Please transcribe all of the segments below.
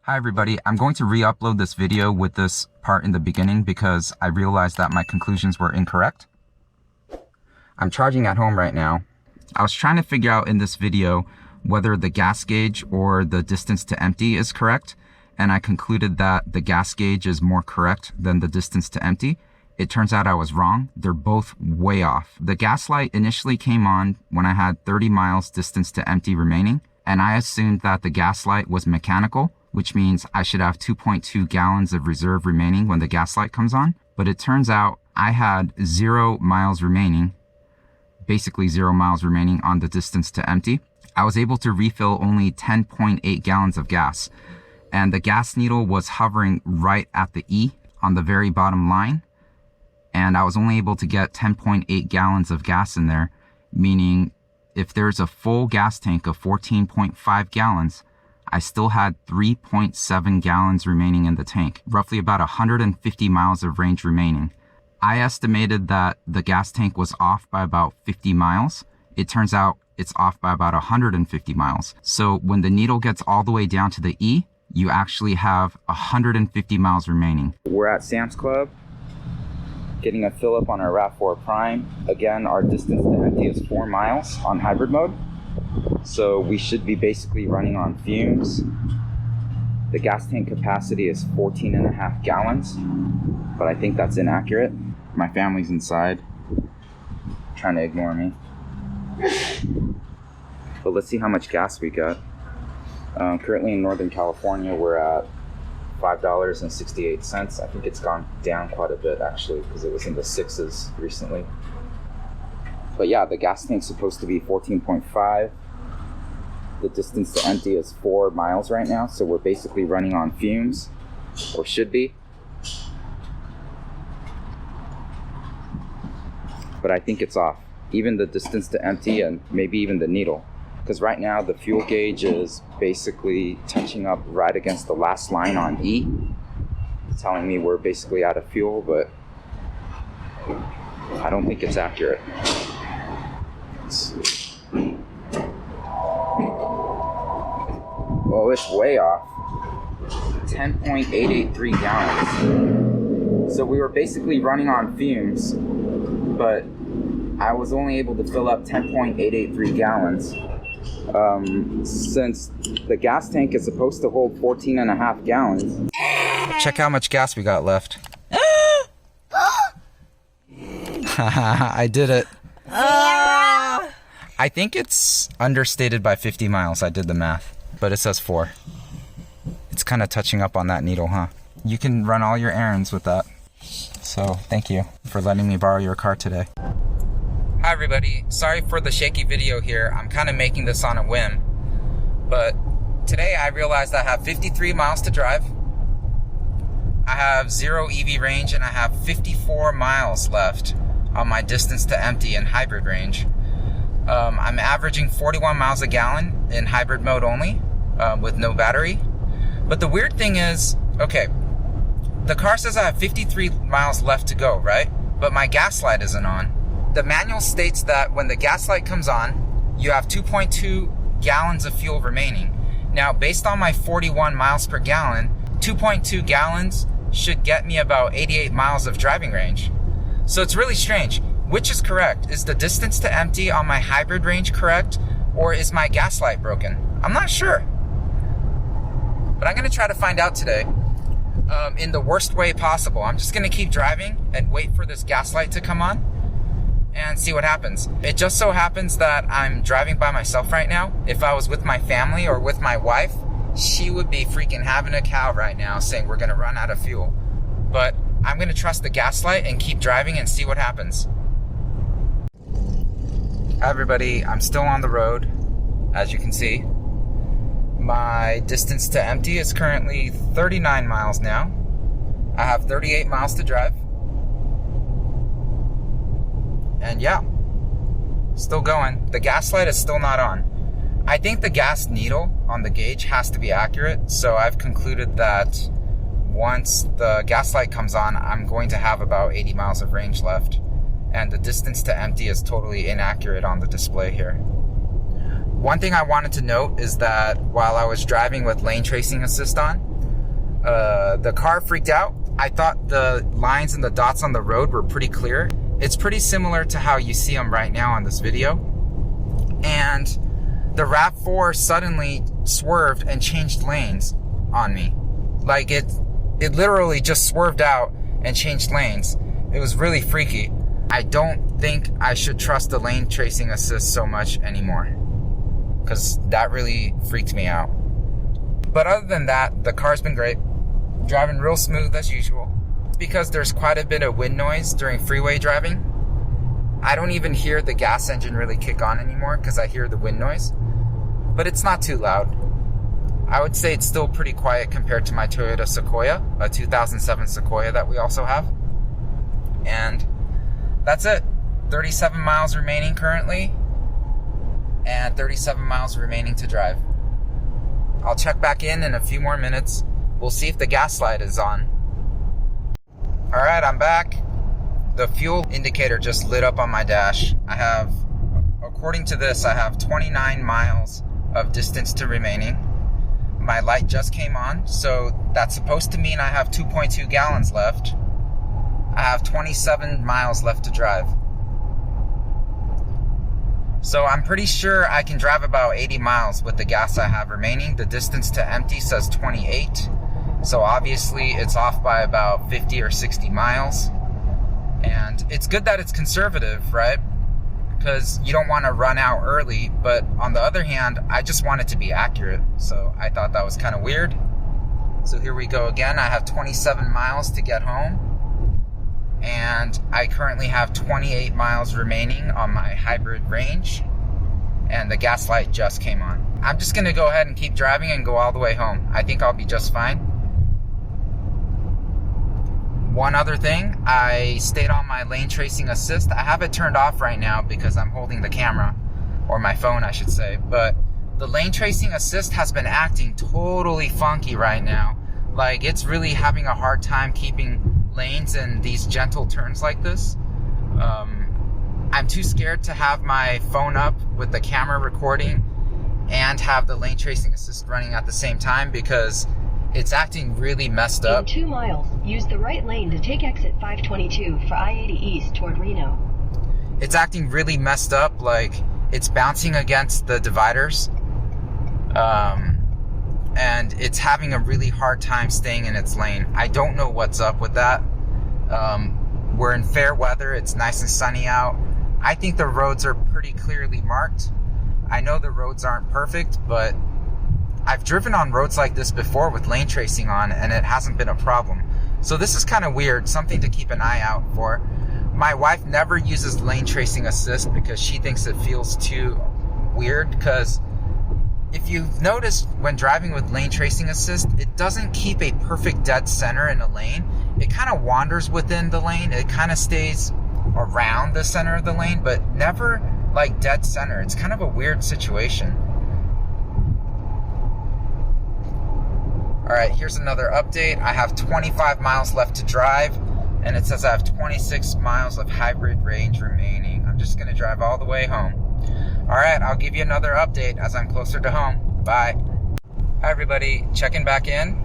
Hi everybody, I'm going to re-upload this video with this part in the beginning because I realized that my conclusions were incorrect. I'm charging at home right now. I was trying to figure out in this video whether the gas gauge or the distance to empty is correct, and I concluded that the gas gauge is more correct than the distance to empty. It turns out I was wrong. They're both way off. The gas light initially came on when I had 30 miles distance to empty remaining, and I assumed that the gas light was mechanical, which means I should have 2.2 gallons of reserve remaining when the gas light comes on. But it turns out I had 0 miles remaining, basically 0 miles remaining on the distance to empty. I was able to refill only 10.8 gallons of gas, and the gas needle was hovering right at the E on the very bottom line, and I was only able to get 10.8 gallons of gas in there, meaning if there's a full gas tank of 14.5 gallons, I still had 3.7 gallons remaining in the tank, roughly about 150 miles of range remaining. I estimated that the gas tank was off by about 50 miles. It turns out it's off by about 150 miles. So when the needle gets all the way down to the E, you actually have 150 miles remaining. We're at Sam's Club, getting a fill up on our RAV4 Prime. Again, our distance to empty is 4 miles on hybrid mode. So we should be basically running on fumes. The gas tank capacity is 14.5 gallons, but I think that's inaccurate. My family's inside, trying to ignore me. But let's see how much gas we got. Currently in Northern California, we're at $5.68. I think it's gone down quite a bit actually, because it was in the 6s recently. But yeah, the gas tank's supposed to be 14.5. The distance to empty is 4 miles right now, so we're basically running on fumes, or should be. But I think it's off, even the distance to empty and maybe even the needle. Because right now the fuel gauge is basically touching up right against the last line on E. It's telling me we're basically out of fuel, but I don't think it's accurate. Oh, it's way off. 10.883 gallons. So we were basically running on fumes, but I was only able to fill up 10.883 gallons. Since the gas tank is supposed to hold 14.5 gallons. Check how much gas we got left. I did it. I think it's understated by 50 miles. I did the math, but it says 4. It's kind of touching up on that needle, huh? You can run all your errands with that. So thank you for letting me borrow your car today. Hi everybody, sorry for the shaky video here. I'm kind of making this on a whim, but today I realized I have 53 miles to drive. I have 0 EV range, and I have 54 miles left on my distance to empty and hybrid range. I'm averaging 41 miles a gallon in hybrid mode only, with no battery. But the weird thing is, okay, the car says I have 53 miles left to go, right? But my gas light isn't on. The manual states that when the gas light comes on, you have 2.2 gallons of fuel remaining. Now, based on my 41 miles per gallon, 2.2 gallons should get me about 88 miles of driving range. So it's really strange. Which is correct? Is the distance to empty on my hybrid range correct? Or is my gas light broken? I'm not sure. But I'm gonna try to find out today in the worst way possible. I'm just gonna keep driving and wait for this gas light to come on and see what happens. It just so happens that I'm driving by myself right now. If I was with my family or with my wife, she would be freaking having a cow right now saying we're gonna run out of fuel. But I'm gonna trust the gas light and keep driving and see what happens. Hi everybody, I'm still on the road, as you can see. My distance to empty is currently 39 miles now. I have 38 miles to drive. And yeah, still going. The gas light is still not on. I think the gas needle on the gauge has to be accurate, so I've concluded that once the gas light comes on, I'm going to have about 80 miles of range left. And the distance to empty is totally inaccurate on the display here. One thing I wanted to note is that while I was driving with lane tracing assist on, The car freaked out. I thought the lines and the dots on the road were pretty clear. It's pretty similar to how you see them right now on this video. And the RAV4 suddenly swerved and changed lanes on me. Like it literally just swerved out and changed lanes. It was really freaky. I don't think I should trust the lane tracing assist so much anymore, because that really freaked me out. But other than that, the car's been great. Driving real smooth as usual. Because there's quite a bit of wind noise during freeway driving, I don't even hear the gas engine really kick on anymore because I hear the wind noise. But it's not too loud. I would say it's still pretty quiet compared to my Toyota Sequoia, a 2007 Sequoia that we also have. And that's it. 37 miles remaining currently, and 37 miles remaining to drive. I'll check back in a few more minutes. We'll see if the gas light is on. All right, I'm back. The fuel indicator just lit up on my dash. I have, according to this, I have 29 miles of distance to remaining. My light just came on, so that's supposed to mean I have 2.2 gallons left. I have 27 miles left to drive. So I'm pretty sure I can drive about 80 miles with the gas I have remaining. The distance to empty says 28. So obviously it's off by about 50 or 60 miles. And it's good that it's conservative, right? Because you don't want to run out early. But on the other hand, I just want it to be accurate. So I thought that was kind of weird. So here we go again. I have 27 miles to get home. And I currently have 28 miles remaining on my hybrid range, and the gas light just came on. I'm just gonna go ahead and keep driving and go all the way home. I think I'll be just fine. One other thing, I stayed on my lane tracing assist. I have it turned off right now because I'm holding the camera, or my phone I should say, but the lane tracing assist has been acting totally funky right now. Like, it's really having a hard time keeping lanes in these gentle turns like this. I'm too scared to have my phone up with the camera recording and have the lane tracing assist running at the same time, because it's acting really messed up. In 2 miles, use the right lane to take exit 522 for I-80 East toward Reno. It's acting really messed up, like it's bouncing against the dividers. And it's having a really hard time staying in its lane. I don't know what's up with that. We're in fair weather. It's nice and sunny out. I think the roads are pretty clearly marked. I know the roads aren't perfect, but I've driven on roads like this before with lane tracing on, and it hasn't been a problem. So this is kind of weird, something to keep an eye out for. My wife never uses lane tracing assist because she thinks it feels too weird, because if you've noticed when driving with lane tracing assist, it doesn't keep a perfect dead center in a lane. It kind of wanders within the lane. It kind of stays around the center of the lane, but never like dead center. It's kind of a weird situation. All right, here's another update. I have 25 miles left to drive, and it says I have 26 miles of hybrid range remaining. I'm just gonna drive all the way home. All right, I'll give you another update as I'm closer to home. Bye. Hi everybody, checking back in.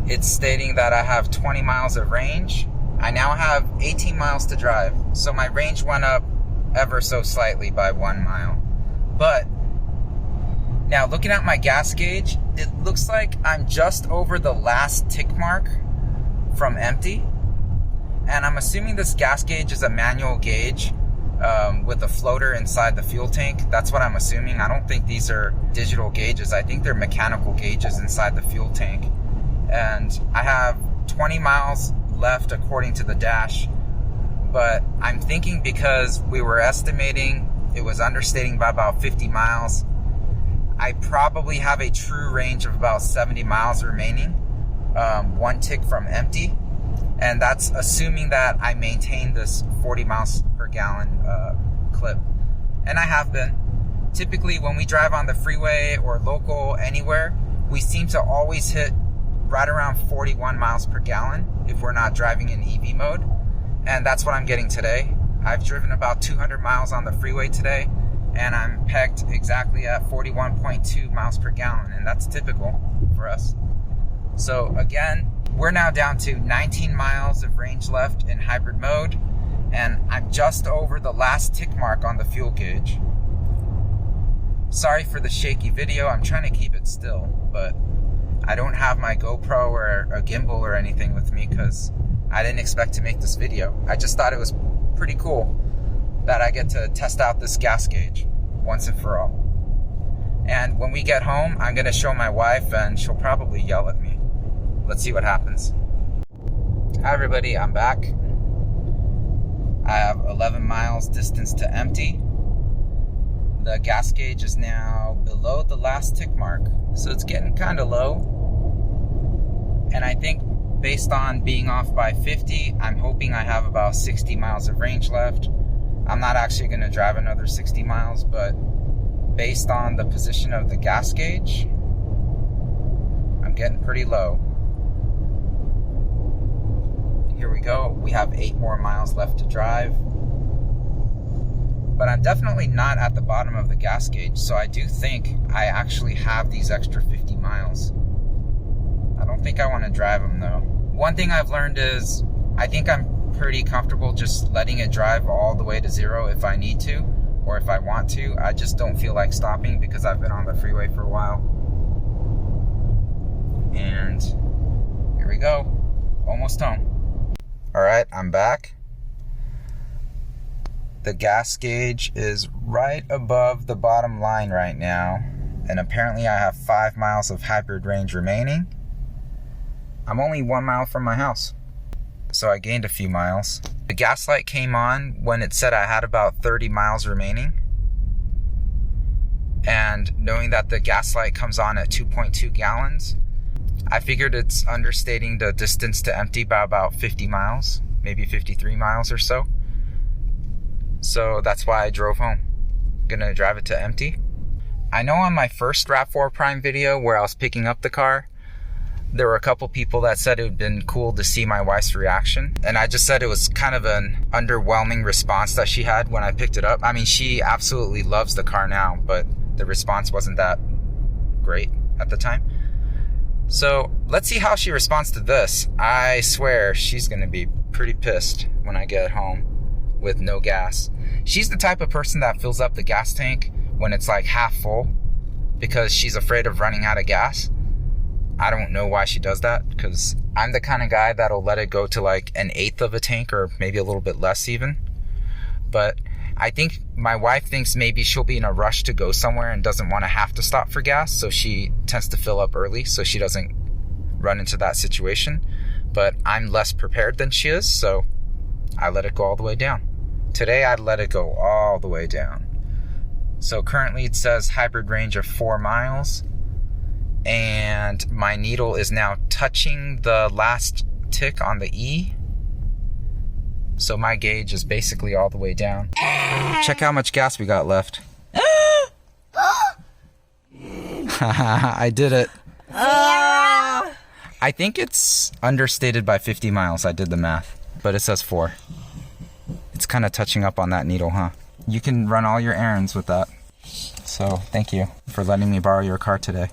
It's stating that I have 20 miles of range. I now have 18 miles to drive, so my range went up ever so slightly by 1 mile. But now looking at my gas gauge, it looks like I'm just over the last tick mark from empty. And I'm assuming this gas gauge is a manual gauge with a floater inside the fuel tank. That's what I'm assuming. I don't think these are digital gauges. I think they're mechanical gauges inside the fuel tank. And I have 20 miles left according to the dash. But I'm thinking because we were estimating it was understating by about 50 miles, I probably have a true range of about 70 miles remaining, one tick from empty. And that's assuming that I maintain this 40 miles per gallon clip. And I have been. Typically when we drive on the freeway or local anywhere, we seem to always hit right around 41 miles per gallon if we're not driving in EV mode. And that's what I'm getting today. I've driven about 200 miles on the freeway today, and I'm pegged exactly at 41.2 miles per gallon, and that's typical for us. So again, we're now down to 19 miles of range left in hybrid mode, and I'm just over the last tick mark on the fuel gauge. Sorry for the shaky video, I'm trying to keep it still, but I don't have my GoPro or a gimbal or anything with me because I didn't expect to make this video. I just thought it was pretty cool that I get to test out this gas gauge once and for all. And when we get home, I'm gonna show my wife and she'll probably yell at me. Let's see what happens. Hi everybody, I'm back. I have 11 miles distance to empty. The gas gauge is now below the last tick mark, so it's getting kind of low. And I think based on being off by 50, I'm hoping I have about 60 miles of range left. I'm not actually gonna drive another 60 miles, but based on the position of the gas gauge, I'm getting pretty low. Here we go. We have 8 more miles left to drive. But I'm definitely not at the bottom of the gas gauge, so I do think I actually have these extra 50 miles. I don't think I want to drive them though. One thing I've learned is I think I'm pretty comfortable just letting it drive all the way to 0 if I need to, or if I want to. I just don't feel like stopping because I've been on the freeway for a while. And here we go. Almost home. Alright, I'm back. The gas gauge is right above the bottom line right now, and apparently I have 5 miles of hybrid range remaining. I'm only 1 mile from my house, so I gained a few miles. The gas light came on when it said I had about 30 miles remaining, and knowing that the gas light comes on at 2.2 gallons, I figured it's understating the distance to empty by about 50 miles, maybe 53 miles or so. So that's why I drove home. Gonna drive it to empty. I know on my first RAV4 Prime video where I was picking up the car, there were a couple people that said it would have been cool to see my wife's reaction. And I just said it was kind of an underwhelming response that she had when I picked it up. I mean, she absolutely loves the car now, but the response wasn't that great at the time. So let's see how she responds to this. I swear she's gonna be pretty pissed when I get home with no gas. She's the type of person that fills up the gas tank when it's like half full because she's afraid of running out of gas. I don't know why she does that, because I'm the kind of guy that'll let it go to like 1/8 of a tank or maybe a little bit less even. But I think my wife thinks maybe she'll be in a rush to go somewhere and doesn't want to have to stop for gas, so she tends to fill up early so she doesn't run into that situation. But I'm less prepared than she is, so I let it go all the way down. Today I'd let it go all the way down. So currently it says hybrid range of 4 miles, and my needle is now touching the last tick on the E. So my gauge is basically all the way down. Check how much gas we got left. I did it. I think it's understated by 50 miles. I did the math, but it says 4. It's kind of touching up on that needle, huh? You can run all your errands with that. So thank you for letting me borrow your car today.